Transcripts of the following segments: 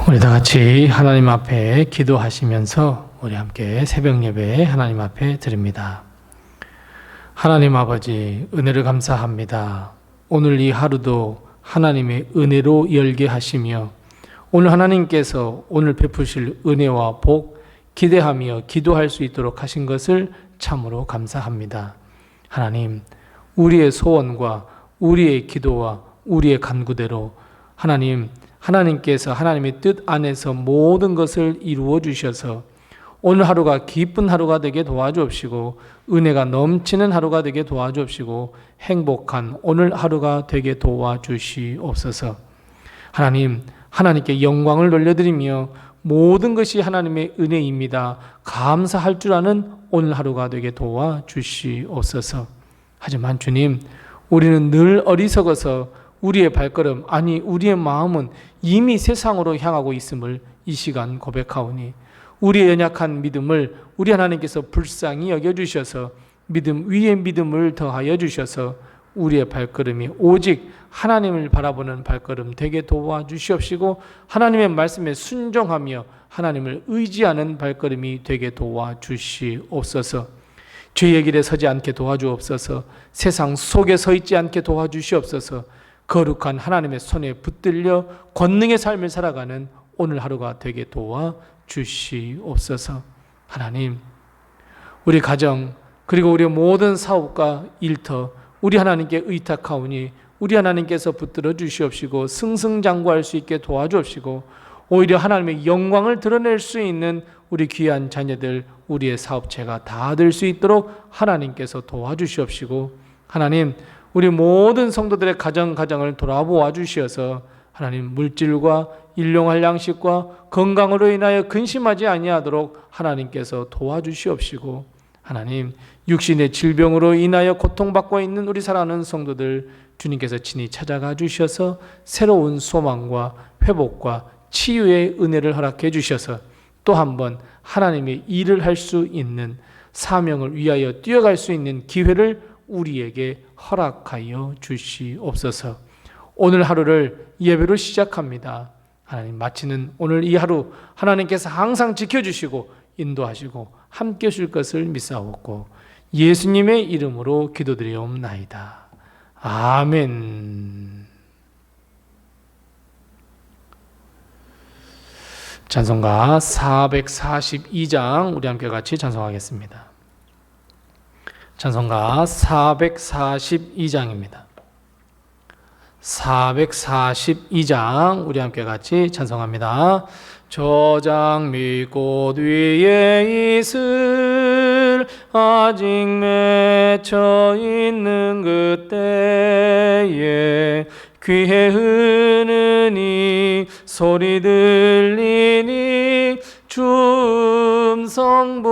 우리 다 같이 하나님 앞에 기도하시면서 우리 함께 새벽 예배 하나님 앞에 드립니다. 하나님 아버지, 은혜를 감사합니다. 오늘 이 하루도 하나님의 은혜로 열게 하시며 오늘 하나님께서 오늘 베푸실 은혜와 복 기대하며 기도할 수 있도록 하신 것을 참으로 감사합니다. 하나님, 우리의 소원과 우리의 기도와 우리의 간구대로 하나님께서 하나님의 뜻 안에서 모든 것을 이루어 주셔서 오늘 하루가 기쁜 하루가 되게 도와주옵시고 은혜가 넘치는 하루가 되게 도와주옵시고 행복한 오늘 하루가 되게 도와주시옵소서. 하나님께 영광을 돌려드리며 모든 것이 하나님의 은혜입니다. 감사할 줄 아는 오늘 하루가 되게 도와주시옵소서. 하지만 주님, 우리는 늘 어리석어서 우리의 발걸음, 아니 우리의 마음은 이미 세상으로 향하고 있음을 이 시간 고백하오니 우리의 연약한 믿음을 우리 하나님께서 불쌍히 여겨주셔서 믿음 위에 믿음을 더하여 주셔서 우리의 발걸음이 오직 하나님을 바라보는 발걸음 되게 도와주시옵시고 하나님의 말씀에 순종하며 하나님을 의지하는 발걸음이 되게 도와주시옵소서. 죄의 길에 서지 않게 도와주옵소서. 세상 속에 서 있지 않게 도와주시옵소서. 거룩한 하나님의 손에 붙들려 권능의 삶을 살아가는 오늘 하루가 되게 도와주시옵소서. 하나님, 우리 가정 그리고 우리 모든 사업과 일터 우리 하나님께 의탁하오니 우리 하나님께서 붙들어 주시옵시고 승승장구할 수 있게 도와주옵시고 오히려 하나님의 영광을 드러낼 수 있는 우리 귀한 자녀들 우리의 사업체가 다 될 수 있도록 하나님께서 도와주시옵시고 하나님, 우리 모든 성도들의 가정을 돌아보아 주시어서 하나님 물질과 일용할 양식과 건강으로 인하여 근심하지 아니하도록 하나님께서 도와주시옵시고 하나님, 육신의 질병으로 인하여 고통받고 있는 우리 사랑하는 성도들 주님께서 친히 찾아가 주셔서 새로운 소망과 회복과 치유의 은혜를 허락해 주셔서 또 한 번 하나님의 일을 할 수 있는 사명을 위하여 뛰어갈 수 있는 기회를 우리에게 허락하여 주시옵소서. 오늘 하루를 예배로 시작합니다. 하나님, 마치는 오늘 이 하루 하나님께서 항상 지켜주시고 인도하시고 함께 하실 것을 믿사옵고 예수님의 이름으로 기도드리옵나이다. 아멘. 찬송가 442장 우리 함께 같이 찬송하겠습니다. 찬송가 442장입니다. 442장 우리 함께 같이 찬송합니다. 저장 및 꽃 위에 이슬 아직 맺혀 있는 그때에 귀에 흐느니 소리 들리니 주 음성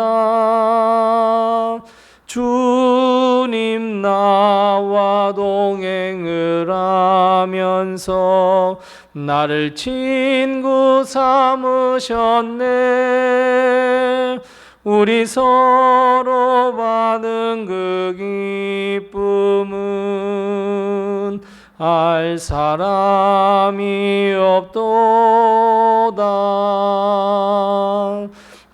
분명하다. 주님 나와 동행을 하면서 나를 친구 삼으셨네. 우리 서로 받은 그 기쁨은 알 사람이 없도다.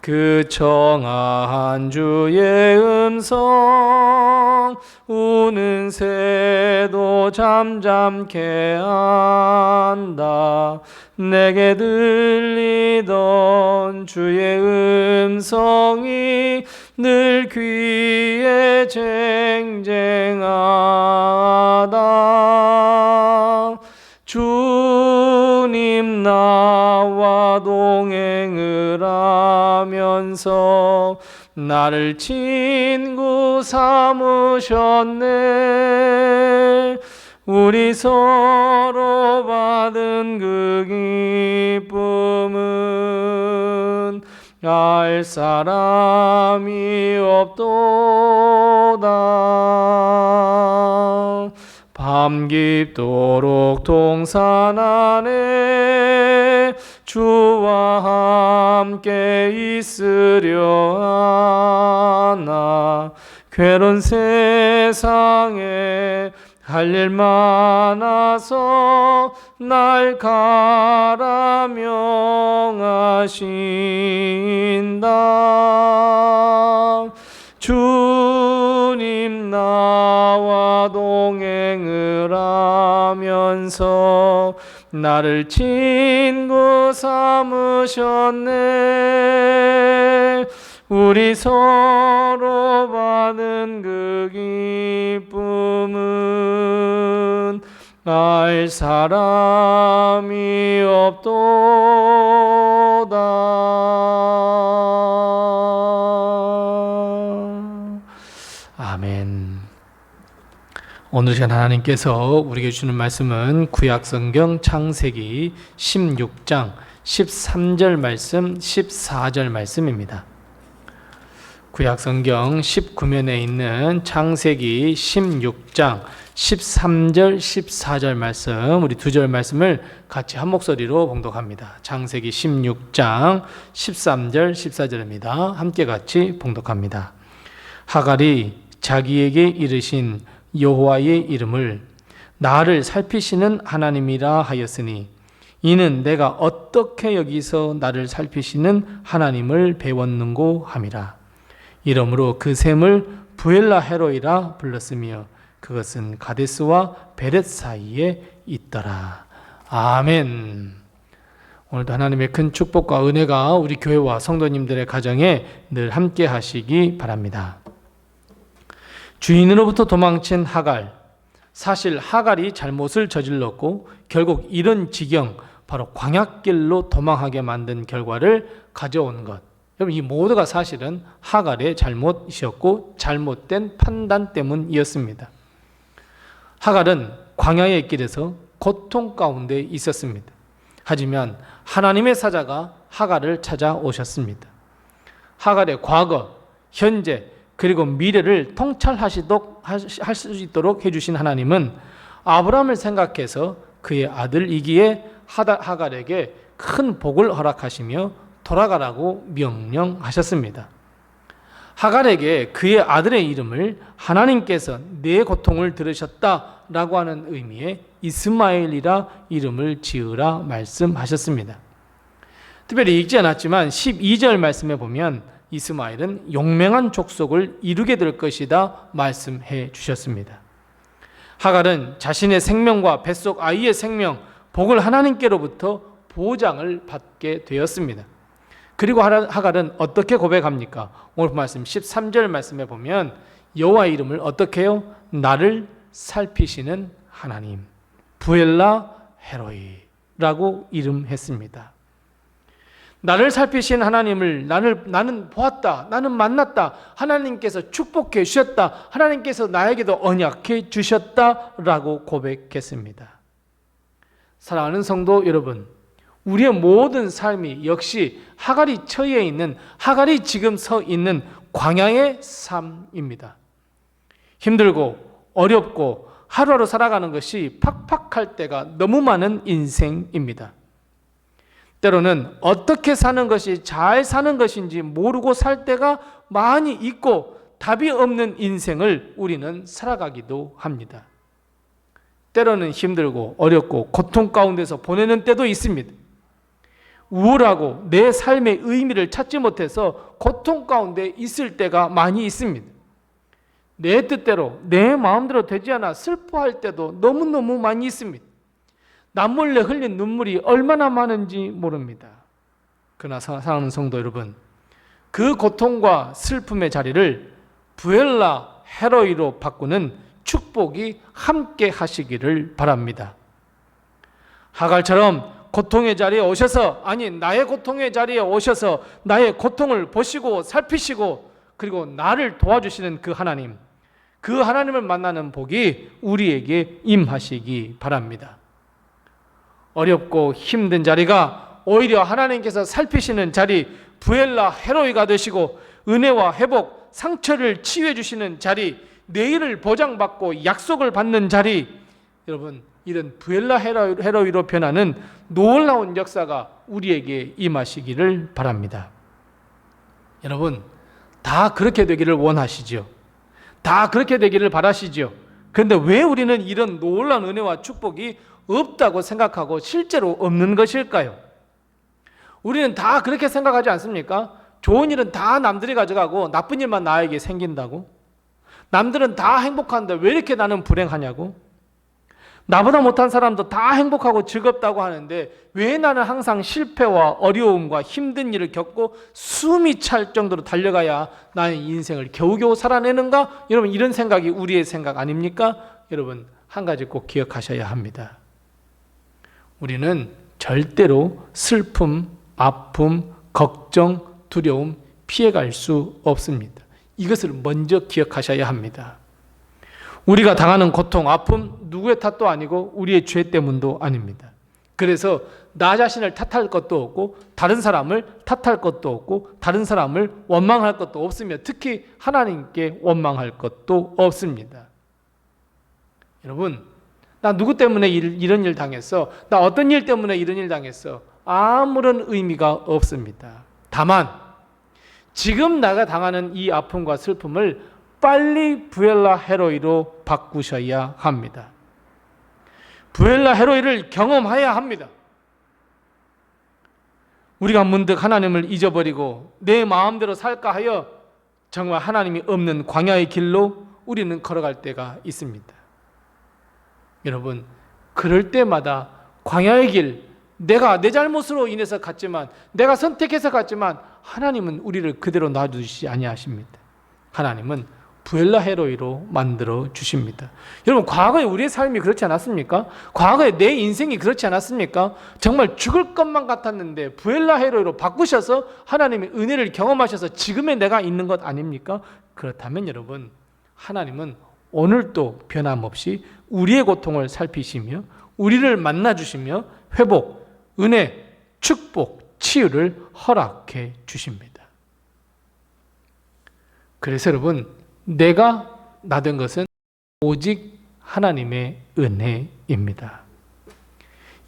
그 청아한 주의 음성 우는 새도 잠잠케 한다. 내게 들리던 주의 음성이 늘 귀에 쟁쟁하다. 주님 나와 동행을 하면서 나를 친구 삼으셨네. 우리 서로 받은 그 기쁨은 알 사람이 없도다. 밤 깊도록 동산 안에 주와 함께 있으려 하나. 괴로운 세상에 할 일 많아서 날 가라 명하신다. 주님 나와 동행을 하면서 나를 친구 삼으셨네. 우리 서로 받은 그 기쁨은 알 사람이 없도다. 아멘. 오늘 시간 하나님께서 우리에게 주시는 말씀은 구약성경 창세기 16장 13절 말씀, 14절 말씀입니다. 구약성경 19면에 있는 창세기 16장 13절, 14절 말씀, 우리 두 절 말씀을 같이 한 목소리로 봉독합니다. 창세기 16장 13절, 14절입니다. 함께 같이 봉독합니다. 하갈이 자기에게 이르신 여호와의 이름을 나를 살피시는 하나님이라 하였으니 이는 내가 어떻게 여기서 나를 살피시는 하나님을 배웠는고 함이라. 이러므로 그 샘을 부엘라 헤로이라 불렀으며 그것은 가데스와 베렛 사이에 있더라. 아멘. 오늘도 하나님의 큰 축복과 은혜가 우리 교회와 성도님들의 가정에 늘 함께 하시기 바랍니다. 주인으로부터 도망친 하갈. 사실 하갈이 잘못을 저질렀고 결국 이런 지경, 바로 광야길로 도망하게 만든 결과를 가져온 것. 여러분, 이 모두가 사실은 하갈의 잘못이었고 잘못된 판단 때문이었습니다. 하갈은 광야의 길에서 고통 가운데 있었습니다. 하지만 하나님의 사자가 하갈을 찾아오셨습니다. 하갈의 과거, 현재, 그리고 미래를 통찰하시도록 할 수 있도록 해주신 하나님은 아브라함을 생각해서 그의 아들이기에 하갈에게 큰 복을 허락하시며 돌아가라고 명령하셨습니다. 하갈에게 그의 아들의 이름을 하나님께서 내 고통을 들으셨다라고 하는 의미의 이스마엘이라 이름을 지으라 말씀하셨습니다. 특별히 읽지 않았지만 12절 말씀에 보면 이스마엘은 용맹한 족속을 이루게 될 것이다 말씀해 주셨습니다. 하갈은 자신의 생명과 뱃속 아이의 생명, 복을 하나님께로부터 보장을 받게 되었습니다. 그리고 하갈은 어떻게 고백합니까? 오늘 말씀 13절 말씀에 보면 여호와의 이름을 어떻게 해요? 나를 살피시는 하나님, 부엘라 헤로이라고 이름했습니다. 나를 살피신 하나님을 나는 보았다, 나는 만났다, 하나님께서 축복해 주셨다, 하나님께서 나에게도 언약해 주셨다라고 고백했습니다. 사랑하는 성도 여러분, 우리의 모든 삶이 역시 하갈이 처해 있는, 하갈이 지금 서 있는 광야의 삶입니다. 힘들고 어렵고 하루하루 살아가는 것이 팍팍할 때가 너무 많은 인생입니다. 때로는 어떻게 사는 것이 잘 사는 것인지 모르고 살 때가 많이 있고 답이 없는 인생을 우리는 살아가기도 합니다. 때로는 힘들고 어렵고 고통 가운데서 보내는 때도 있습니다. 우울하고 내 삶의 의미를 찾지 못해서 고통 가운데 있을 때가 많이 있습니다. 내 뜻대로 내 마음대로 되지 않아 슬퍼할 때도 너무너무 많이 있습니다. 남몰래 흘린 눈물이 얼마나 많은지 모릅니다. 그러나 사랑하는 성도 여러분, 그 고통과 슬픔의 자리를 부엘라 헤로이로 바꾸는 축복이 함께 하시기를 바랍니다. 하갈처럼 고통의 자리에 오셔서, 아니 나의 고통의 자리에 오셔서 나의 고통을 보시고 살피시고 그리고 나를 도와주시는 그 하나님, 그 하나님을 만나는 복이 우리에게 임하시기 바랍니다. 어렵고 힘든 자리가 오히려 하나님께서 살피시는 자리, 부엘라 헤로이가 되시고 은혜와 회복, 상처를 치유해 주시는 자리, 내일을 보장받고 약속을 받는 자리, 여러분 이런 부엘라 헤로이로 변하는 놀라운 역사가 우리에게 임하시기를 바랍니다. 여러분 다 그렇게 되기를 원하시죠? 다 그렇게 되기를 바라시죠? 그런데 왜 우리는 이런 놀라운 은혜와 축복이 없다고 생각하고 실제로 없는 것일까요? 우리는 다 그렇게 생각하지 않습니까? 좋은 일은 다 남들이 가져가고 나쁜 일만 나에게 생긴다고? 남들은 다 행복한데 왜 이렇게 나는 불행하냐고? 나보다 못한 사람도 다 행복하고 즐겁다고 하는데 왜 나는 항상 실패와 어려움과 힘든 일을 겪고 숨이 찰 정도로 달려가야 나의 인생을 겨우겨우 살아내는가? 여러분, 이런 생각이 우리의 생각 아닙니까? 여러분, 한 가지 꼭 기억하셔야 합니다. 우리는 절대로 슬픔, 아픔, 걱정, 두려움 피해갈 수 없습니다. 이것을 먼저 기억하셔야 합니다. 우리가 당하는 고통, 아픔 누구의 탓도 아니고 우리의 죄 때문도 아닙니다. 그래서 나 자신을 탓할 것도 없고 다른 사람을 탓할 것도 없고 다른 사람을 원망할 것도 없으며 특히 하나님께 원망할 것도 없습니다. 여러분, 나 누구 때문에 이런 일 당했어? 나 어떤 일 때문에 이런 일 당했어? 아무런 의미가 없습니다. 다만 지금 내가 당하는 이 아픔과 슬픔을 빨리 부엘라 헤로이로 바꾸셔야 합니다. 부엘라 헤로이를 경험해야 합니다. 우리가 문득 하나님을 잊어버리고 내 마음대로 살까 하여 정말 하나님이 없는 광야의 길로 우리는 걸어갈 때가 있습니다. 여러분, 그럴 때마다 광야의 길, 내가 내 잘못으로 인해서 갔지만, 내가 선택해서 갔지만 하나님은 우리를 그대로 놔두시지 아니하십니다. 하나님은 부엘라 헤로이로 만들어 주십니다. 여러분, 과거에 우리의 삶이 그렇지 않았습니까? 과거에 내 인생이 그렇지 않았습니까? 정말 죽을 것만 같았는데 부엘라 헤로이로 바꾸셔서 하나님의 은혜를 경험하셔서 지금의 내가 있는 것 아닙니까? 그렇다면 여러분, 하나님은 오늘도 변함없이 우리의 고통을 살피시며 우리를 만나주시며 회복, 은혜, 축복, 치유를 허락해 주십니다. 그래서 여러분, 내가 나된 것은 오직 하나님의 은혜입니다.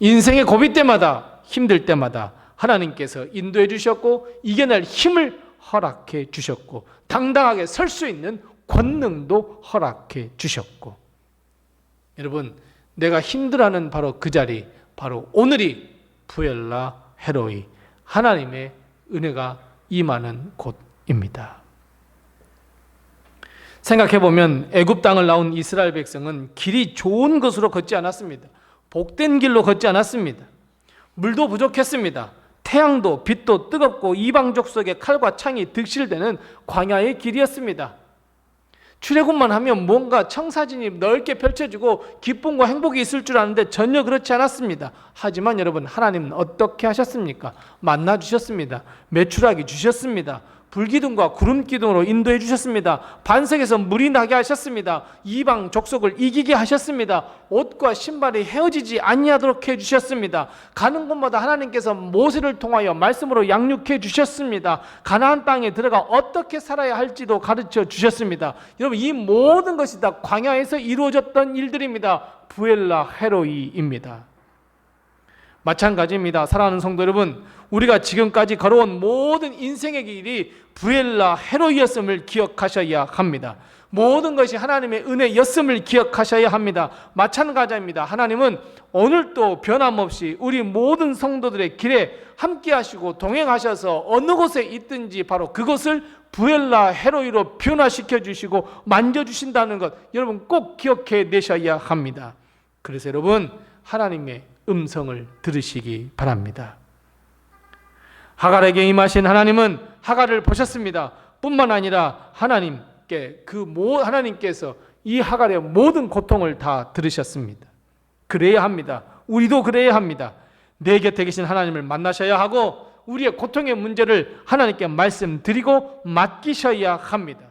인생의 고비 때마다, 힘들 때마다 하나님께서 인도해 주셨고 이겨낼 힘을 허락해 주셨고 당당하게 설 수 있는 권능도 허락해 주셨고, 여러분, 내가 힘들어하는 바로 그 자리, 바로 오늘이 부엘라 헤로이, 하나님의 은혜가 임하는 곳입니다. 생각해보면 애굽 땅을 나온 이스라엘 백성은 길이 좋은 것으로 걷지 않았습니다. 복된 길로 걷지 않았습니다. 물도 부족했습니다. 태양도 빛도 뜨겁고 이방 족속의 칼과 창이 득실되는 광야의 길이었습니다. 출애굽만 하면 뭔가 청사진이 넓게 펼쳐지고 기쁨과 행복이 있을 줄 아는데 전혀 그렇지 않았습니다. 하지만 여러분, 하나님은 어떻게 하셨습니까? 만나 주셨습니다. 메추라기 주셨습니다. 불기둥과 구름기둥으로 인도해 주셨습니다. 반석에서 물이 나게 하셨습니다. 이방 족속을 이기게 하셨습니다. 옷과 신발이 헤어지지 아니하도록 해 주셨습니다. 가는 곳마다 하나님께서 모세를 통하여 말씀으로 양육해 주셨습니다. 가나안 땅에 들어가 어떻게 살아야 할지도 가르쳐 주셨습니다. 여러분, 이 모든 것이 다 광야에서 이루어졌던 일들입니다. 부엘라 헤로이입니다. 마찬가지입니다. 사랑하는 성도 여러분, 우리가 지금까지 걸어온 모든 인생의 길이 부엘라 헤로이였음을 기억하셔야 합니다. 모든 것이 하나님의 은혜였음을 기억하셔야 합니다. 마찬가지입니다. 하나님은 오늘도 변함없이 우리 모든 성도들의 길에 함께 하시고 동행하셔서 어느 곳에 있든지 바로 그곳을 부엘라 헤로이로 변화시켜 주시고 만져주신다는 것, 여러분 꼭 기억해 내셔야 합니다. 그래서 여러분, 하나님의 음성을 들으시기 바랍니다. 하갈에게 임하신 하나님은 하갈을 보셨습니다. 뿐만 아니라 하나님께서 이 하갈의 모든 고통을 다 들으셨습니다. 그래야 합니다. 우리도 그래야 합니다. 내 곁에 계신 하나님을 만나셔야 하고 우리의 고통의 문제를 하나님께 말씀드리고 맡기셔야 합니다.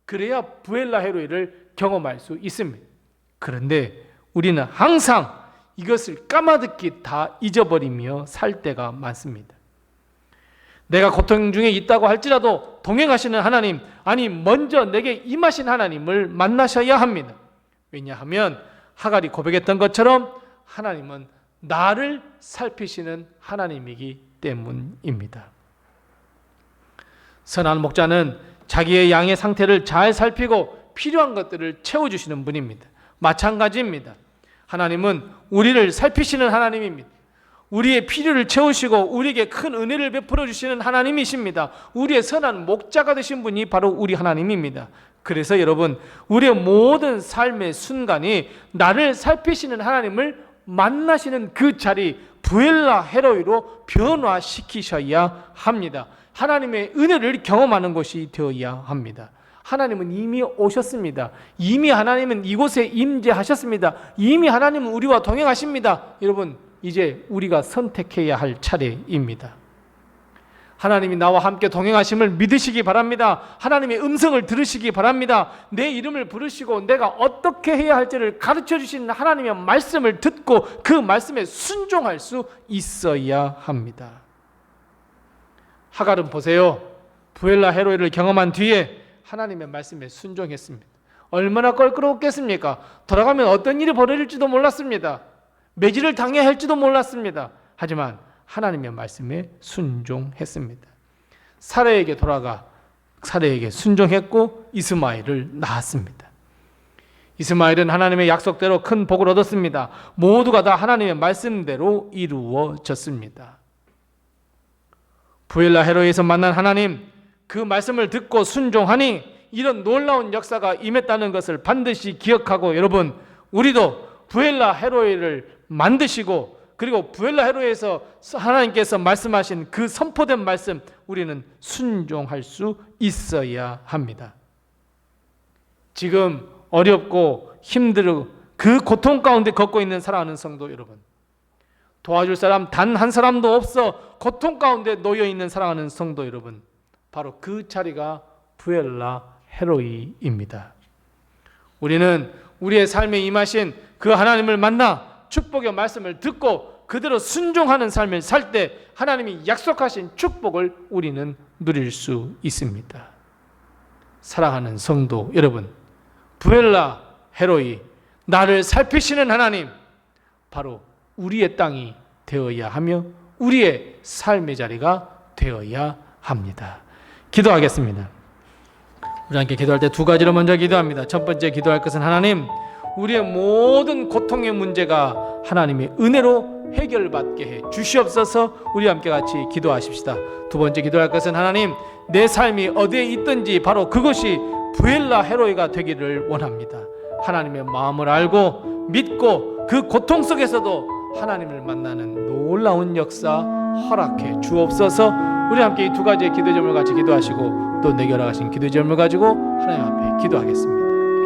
그래야 부엘라 헤로이를 경험할 수 있습니다. 그런데 우리는 항상 이것을 까마득히 다 잊어버리며 살 때가 많습니다. 내가 고통 중에 있다고 할지라도 동행하시는 하나님, 아니 먼저 내게 임하신 하나님을 만나셔야 합니다. 왜냐하면 하갈이 고백했던 것처럼 하나님은 나를 살피시는 하나님이기 때문입니다. 선한 목자는 자기의 양의 상태를 잘 살피고 필요한 것들을 채워주시는 분입니다. 마찬가지입니다. 하나님은 우리를 살피시는 하나님입니다. 우리의 필요를 채우시고 우리에게 큰 은혜를 베풀어 주시는 하나님이십니다. 우리의 선한 목자가 되신 분이 바로 우리 하나님입니다. 그래서 여러분, 우리의 모든 삶의 순간이 나를 살피시는 하나님을 만나시는 그 자리, 부엘라 헤로이로 변화시키셔야 합니다. 하나님의 은혜를 경험하는 것이 되어야 합니다. 하나님은 이미 오셨습니다. 이미 하나님은 이곳에 임재하셨습니다. 이미 하나님은 우리와 동행하십니다. 여러분, 이제 우리가 선택해야 할 차례입니다. 하나님이 나와 함께 동행하심을 믿으시기 바랍니다. 하나님의 음성을 들으시기 바랍니다. 내 이름을 부르시고 내가 어떻게 해야 할지를 가르쳐 주시는 하나님의 말씀을 듣고 그 말씀에 순종할 수 있어야 합니다. 하갈은 보세요. 부엘라 헤로이를 경험한 뒤에 하나님의 말씀에 순종했습니다. 얼마나 껄끄러웠겠습니까? 돌아가면 어떤 일이 벌어질지도 몰랐습니다. 매질을 당해야 할지도 몰랐습니다. 하지만 하나님의 말씀에 순종했습니다. 사라에게 돌아가 사라에게 순종했고 이스마엘을 낳았습니다. 이스마엘은 하나님의 약속대로 큰 복을 얻었습니다. 모두가 다 하나님의 말씀대로 이루어졌습니다. 부엘라 헤로이에서 만난 하나님, 그 말씀을 듣고 순종하니 이런 놀라운 역사가 임했다는 것을 반드시 기억하고, 여러분, 우리도 부엘라 헤로이를 만드시고 그리고 부엘라 헤로이에서 하나님께서 말씀하신 그 선포된 말씀, 우리는 순종할 수 있어야 합니다. 지금 어렵고 힘들고 그 고통 가운데 걷고 있는 사랑하는 성도 여러분, 도와줄 사람 단 한 사람도 없어 고통 가운데 놓여 있는 사랑하는 성도 여러분, 바로 그 자리가 부엘라 헤로이입니다. 우리는 우리의 삶에 임하신 그 하나님을 만나 축복의 말씀을 듣고 그대로 순종하는 삶을 살 때 하나님이 약속하신 축복을 우리는 누릴 수 있습니다. 사랑하는 성도 여러분, 부엘라 헤로이, 나를 살피시는 하나님, 바로 우리의 땅이 되어야 하며 우리의 삶의 자리가 되어야 합니다. 기도하겠습니다. 우리 함께 기도할 때 두 가지로 먼저 기도합니다. 첫 번째 기도할 것은, 하나님, 우리의 모든 고통의 문제가 하나님의 은혜로 해결받게 해 주시옵소서. 우리 함께 같이 기도하십시다. 두 번째 기도할 것은, 하나님, 내 삶이 어디에 있든지 바로 그것이 부엘라 헤로이가 되기를 원합니다. 하나님의 마음을 알고 믿고 그 고통 속에서도 하나님을 만나는 놀라운 역사 허락해 주옵소서. 우리 함께 이 두 가지의 기도 제목을 같이 기도하시고 또 내게 허락하신 기도 제목을 가지고 하나님 앞에 기도하겠습니다.